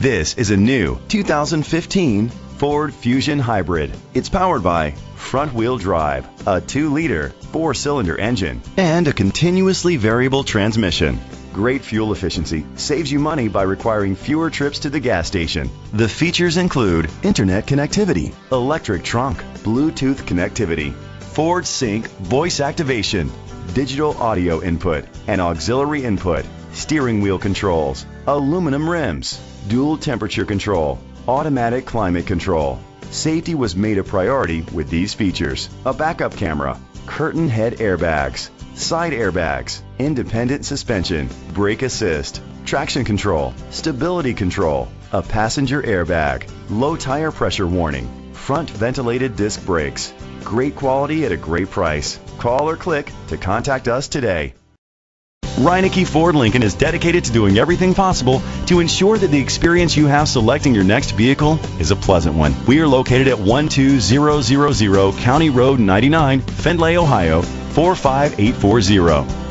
This is a new 2015 Ford Fusion Hybrid. It's powered by front-wheel drive, a 2-liter, 4-cylinder engine, and a continuously variable transmission. Great fuel efficiency saves you money by requiring fewer trips to the gas station. The features include internet connectivity, electric trunk, Bluetooth connectivity, Ford Sync voice activation, digital audio input and auxiliary input, steering wheel controls, aluminum rims, dual temperature control, automatic climate control. Safety was made a priority with these features: a backup camera, curtain head airbags, side airbags, independent suspension, brake assist, traction control, stability control, a passenger airbag, low tire pressure warning, front ventilated disc brakes. Great quality at a great price. Call or click to contact us today. Reineke Ford Lincoln is dedicated to doing everything possible to ensure that the experience you have selecting your next vehicle is a pleasant one. We are located at 12000 County Road 99, Findlay, Ohio 45840.